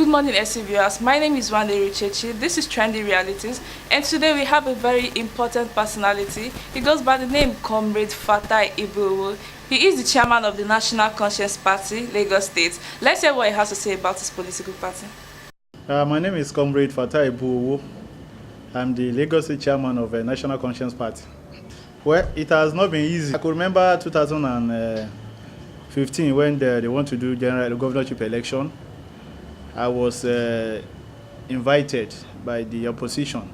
Good morning, SC viewers. My name is Wande Ruchechi. This is Trendy Realities, and today we have a very important personality. He goes by the name Comrade Fatai Ibuowo. He is the chairman of the National Conscience Party, Lagos State. Let's hear what he has to say about his political party. My name is Comrade Fatai Ibuowo. I'm the Lagos State chairman of the National Conscience Party. Well, it has not been easy. I could remember 2015 when they want to do general governorship election. I was invited by the opposition,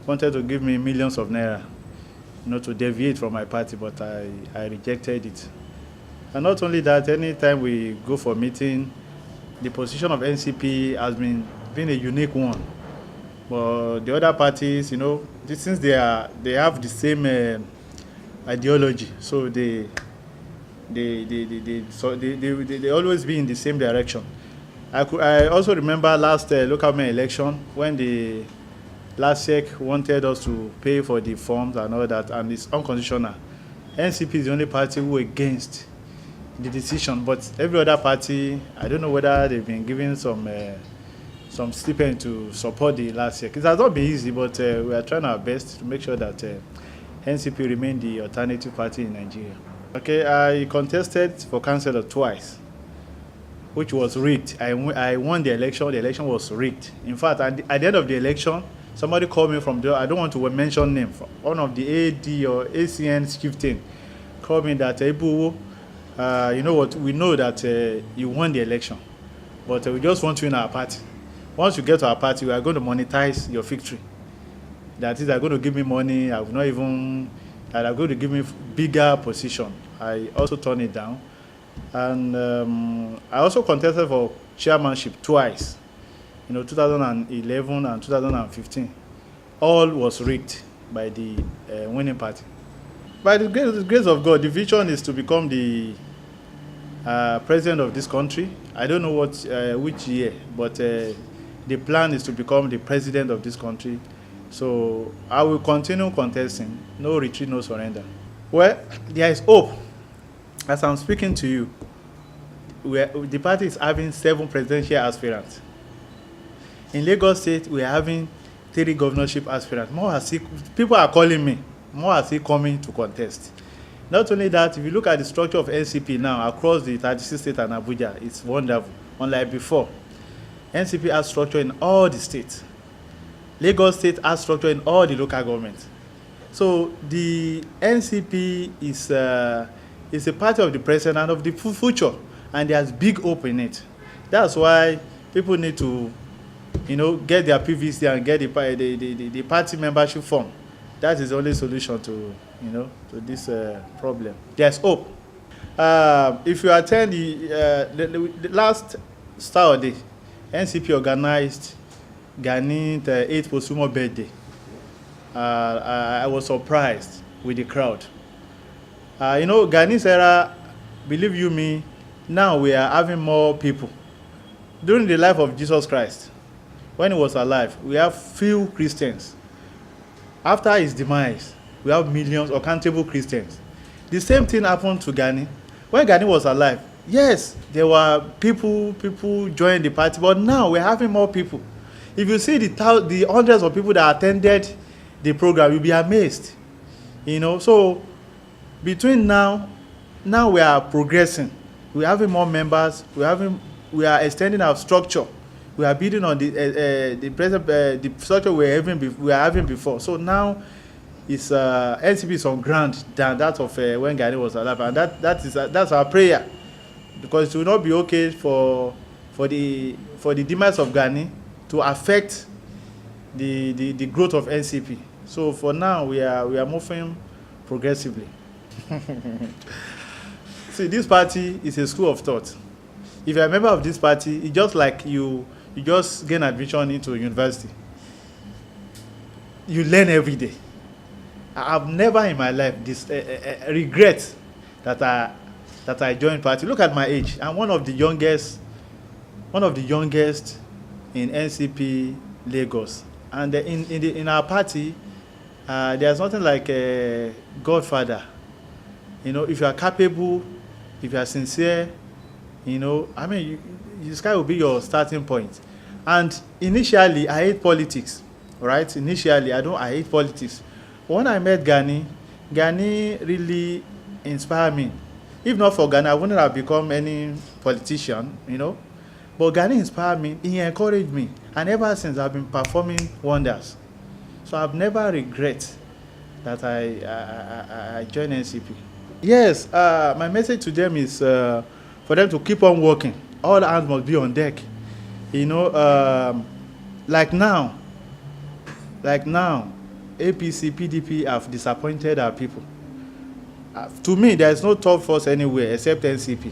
wanted to give me millions of naira, to deviate from my party, but I rejected it. And not only that, anytime we go for meeting, the position of NCP has been a unique one. But the other parties, since they have the same ideology, so they always be in the same direction. I also remember last local government election when the last SEC wanted us to pay for the forms and all that, and it's unconstitutional. NCP is the only party who against the decision, but every other party, I don't know whether they've been given some stipend to support the last SEC. It has not been easy, but we are trying our best to make sure that NCP remain the alternative party in Nigeria. Okay, I contested for councillor twice, which was rigged. I won the election. The election was rigged. In fact, at the end of the election, somebody called me from there. I don't want to mention name. One of the AD or ACN chieftain called me that, Ibuowo, you know what? We know that you won the election, but we just want you in our party. Once you get to our party, we are going to monetize your victory. That is, they're going to give me money. They're going to give me bigger position. I also turned it down. And I also contested for chairmanship twice, 2011 and 2015. All was rigged by the winning party. By the grace of God, the vision is to become the president of this country. I don't know which year, but the plan is to become the president of this country. So I will continue contesting. No retreat, no surrender. Well, there is hope. As I'm speaking to you, the party is having 7 presidential aspirants. In Lagos State, we are having 3 governorship aspirants. People are calling me. More are still coming to contest. Not only that, if you look at the structure of NCP now across the 36 states and Abuja, it's wonderful. Unlike before, NCP has structure in all the states. Lagos State has structure in all the local governments. So the NCP is a party of the present and of the future, and there's big hope in it. That's why people need to, get their PVC and get the party membership form. That is the only solution to this problem. There's hope. If you attend the last Saturday, NCP organized Ghani's 8th Posumo birthday. I was surprised with the crowd. Ghani's era, believe you me, now we are having more people. During the life of Jesus Christ, when he was alive, we have few Christians. After his demise, we have millions of countable Christians. The same thing happened to Ghani. When Ghani was alive, yes, there were people joined the party, but now we're having more people. If you see the hundreds of people that attended the program, you'll be amazed. So between now we are progressing. We're having more members. We are extending our structure. We are building on the structure we are having before. So now it's NCP is on ground than that of when Ghani was alive, and that's our prayer, because it will not be okay for the demise of Ghani to affect the growth of NCP. So for now we are moving progressively. See, this party is a school of thought. If you're a member of this party, it's just like you just gain admission into a university. You learn every day. I've never in my life regret that I joined party. Look at my age. I'm one of the youngest in NCP Lagos, and in our party, there's nothing like a godfather. If you are capable, if you are sincere, the sky will be your starting point. And initially, I hate politics, right? Initially, I hate politics. But when I met Gani really inspired me. If not for Gani, I wouldn't have become any politician, you know. But Gani inspired me, he encouraged me. And ever since, I've been performing wonders. So I've never regret that I joined NCP. Yes, my message to them is for them to keep on working. All hands must be on deck. You know, like now, APC, PDP have disappointed our people. To me, there is no top force anywhere except NCP.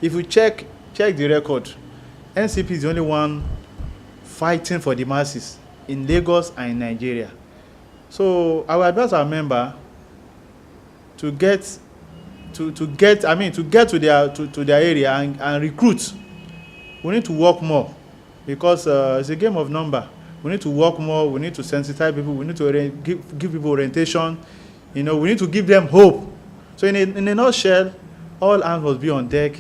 If you check the record, NCP is the only one fighting for the masses in Lagos and in Nigeria. So I would advise our member to get to their area and recruit. We need to work more because it's a game of number. We need to work more. We need to sensitize people. We need to give people orientation. You know, we need to give them hope. So in a nutshell, all hands must be on deck.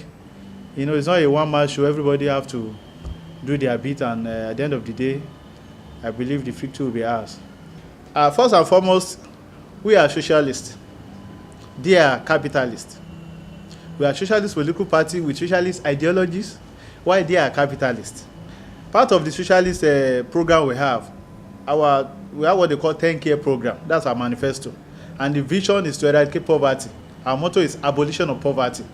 You know, it's not a one-man show. Everybody have to do their bit, and at the end of the day, I believe the victory will be ours. First and foremost, we are socialists. They are capitalists. We are socialist political party with socialist ideologies, while they are capitalists. Part of the socialist program we have what they call 10-Care program. That's our manifesto. And the vision is to eradicate poverty. Our motto is abolition of poverty.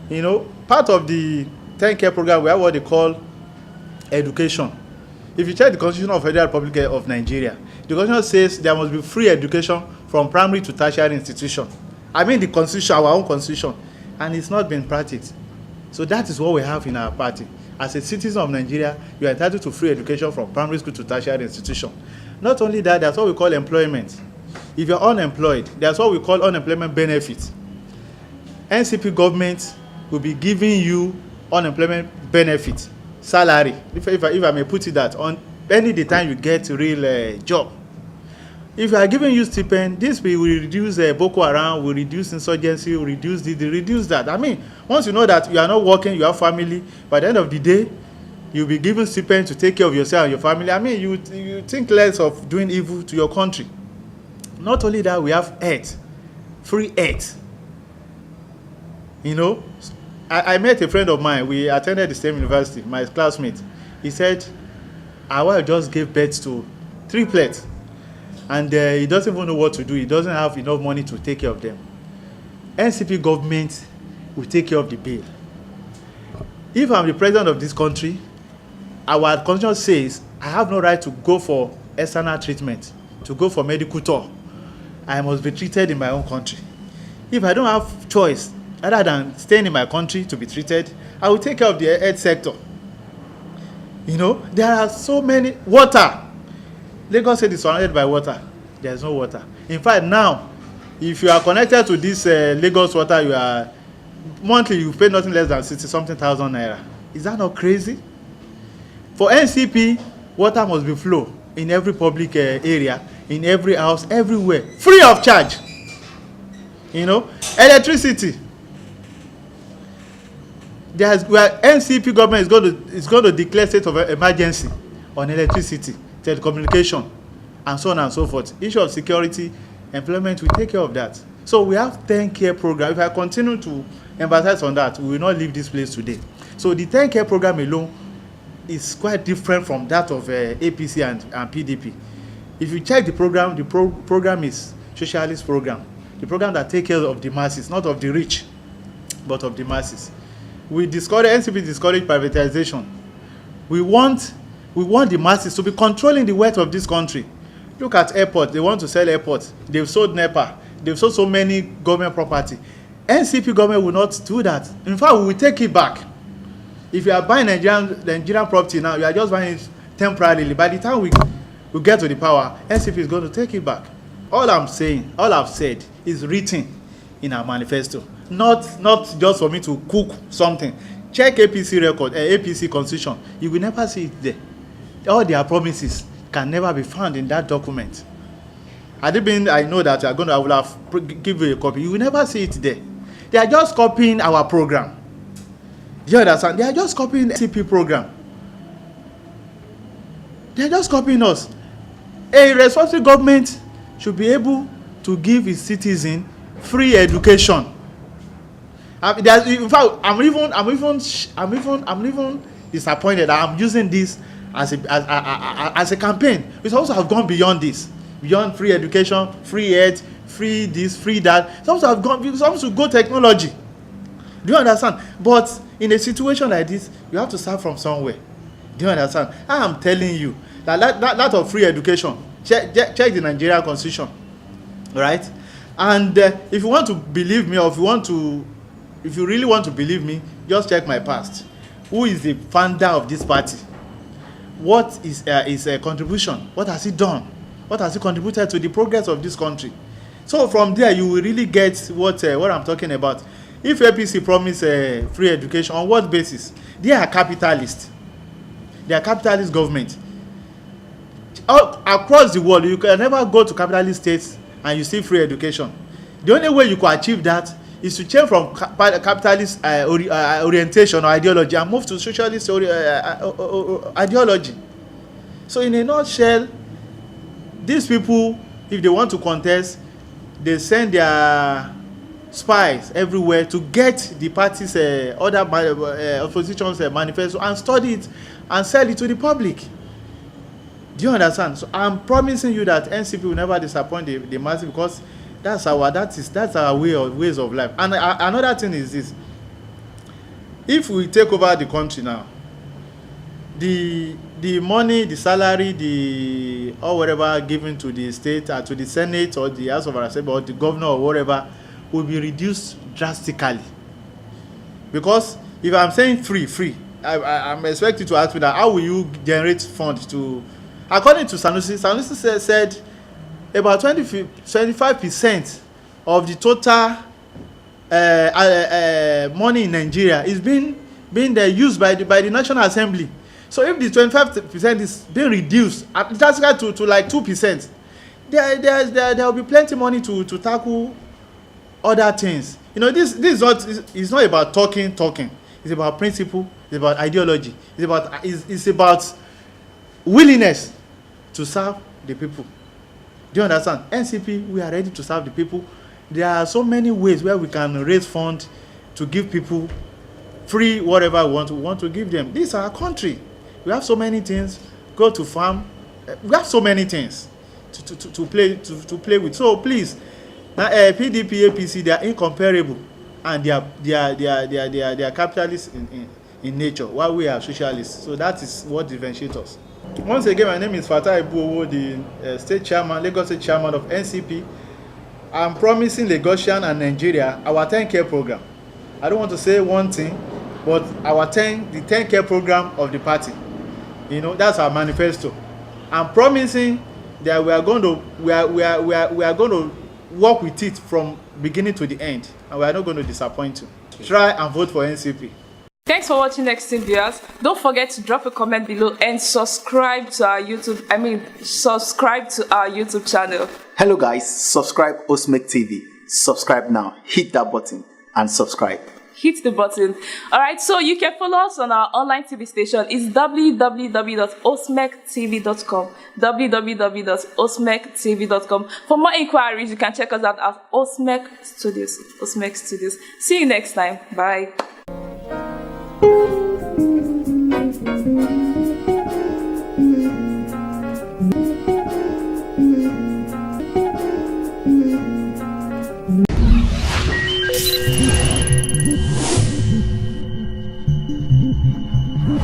You know, part of the 10-Care program, we have what they call education. If you check the Constitution of the Federal Republic of Nigeria, the Constitution says there must be free education from primary to tertiary institution. I mean the Constitution, our own Constitution, and it's not been practiced. So that is what we have in our party. As a citizen of Nigeria, you are entitled to free education from primary school to tertiary institution. Not only that, that's what we call employment. If you're unemployed, that's what we call unemployment benefits. NCP government will be giving you unemployment benefit, salary, if I may put it that, on any the time you get a real job. If you are giving you stipend, this will reduce Boko Haram, will reduce insurgency, will reduce reduce that. I mean, once you know that you are not working, you have family, by the end of the day, you'll be given stipend to take care of yourself and your family. I mean, you think less of doing evil to your country. Not only that, we have health, free health. You know, I met a friend of mine. We attended the same university, my classmate. He said, our wife just gave birth to triplets. And he doesn't even know what to do. He doesn't have enough money to take care of them. NCP government will take care of the bill. If I'm the president of this country, our constitution says I have no right to go for external treatment, to go for medical tour. I must be treated in my own country. If I don't have choice, other than staying in my country to be treated, I will take care of the health sector. You know, there are so many. Water. Lagos State is surrounded by water. There is no water. In fact, now, if you are connected to this Lagos water, you are monthly you pay nothing less than 60-something thousand naira. Is that not crazy? For NCP, water must be flow in every public area, in every house, everywhere, free of charge. You know, electricity. Where NCP government is going to declare state of emergency on electricity, telecommunication, and so on and so forth. Issue of security, employment, we take care of that. So we have 10-Care program. If I continue to emphasize on that, we will not leave this place today. So the 10-Care program alone is quite different from that of APC and PDP. If you check the program, program is socialist program. The program that takes care of the masses, not of the rich, but of the masses. NCP discourage privatization. We want the masses to be controlling the wealth of this country. Look at airport. They want to sell airports. They've sold NEPA. They've sold so many government property. NCP government will not do that. In fact, we will take it back. If you are buying Nigerian property now, you are just buying it temporarily. By the time we get to the power, NCP is going to take it back. All I've said is written in our manifesto. Not just for me to cook something. Check APC record, APC constitution. You will never see it there. All their promises can never be found in that document. Had it been, I know that I will have give you a copy. You will never see it there. They are just copying our program. Do you understand? They are just copying the NCP program. They are just copying us. A responsible government should be able to give its citizen free education. In fact, I'm even disappointed that I'm using this as a campaign. It also have gone beyond this, beyond free education, free health, free this, free that. It's also have gone. It's also go technology. Do you understand? But in a situation like this, you have to start from somewhere. Do you understand? I am telling you that of free education. Check the Nigerian constitution, right? And if you want to believe me, or if you really want to believe me, just check my past. Who is the founder of this party? What is his contribution? What has he done? What has he contributed to the progress of this country? So from there, you will really get what I'm talking about. If APC promise free education, on what basis? They are capitalists. They are capitalist government. All across the world, you can never go to capitalist states and you see free education. The only way you can achieve that is to change from capitalist orientation or ideology and move to socialist ideology. So in a nutshell, these people, if they want to contest, they send their spies everywhere to get the party's other opposition's manifesto and study it and sell it to the public. Do you understand? So I'm promising you that NCP will never disappoint the masses, because that's our ways of life. And another thing is this: if we take over the country now, the money, the salary, or whatever given to the state or to the Senate or the House of Assembly or the governor or whatever will be reduced drastically. Because if I'm saying free, I'm expected to ask me that how will you generate funds to? According to Sanusi said about 25% of the total money in Nigeria is being used by the National Assembly. So if the 25% is being reduced drastically to like 2%, there will be plenty money to tackle other things. You know, this is not about talking. It's about principle. It's about ideology. It's about willingness to serve the people. Do you understand? NCP, we are ready to serve the people. There are so many ways where we can raise funds to give people free whatever we want to give them. This is our country. We have so many things. Go to farm. We have so many things to play with. So please, PDP, APC, they are incomparable, and they are capitalists in nature, while we are socialists. So that is what differentiates us. Once again, my name is Fatai Ibuowo, the state chairman, Lagos State chairman of NCP. I'm promising Lagosian and Nigeria our 10-care program. I don't want to say one thing, but the 10-care program of the party. You know, that's our manifesto. I'm promising that we are going to work with it from beginning to the end, and we are not going to disappoint you. Try and vote for NCP. Thanks for watching Next Thing viewers. Don't forget to drop a comment below and subscribe to our YouTube channel. Hello guys, subscribe Osmek TV. Subscribe now. Hit that button and subscribe. Hit the button. Alright, so you can follow us on our online TV station. It's www.osmektv.com. www.osmektv.com. For more inquiries, you can check us out at Osmek Studios. Osmek Studios. See you next time. Bye.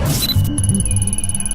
You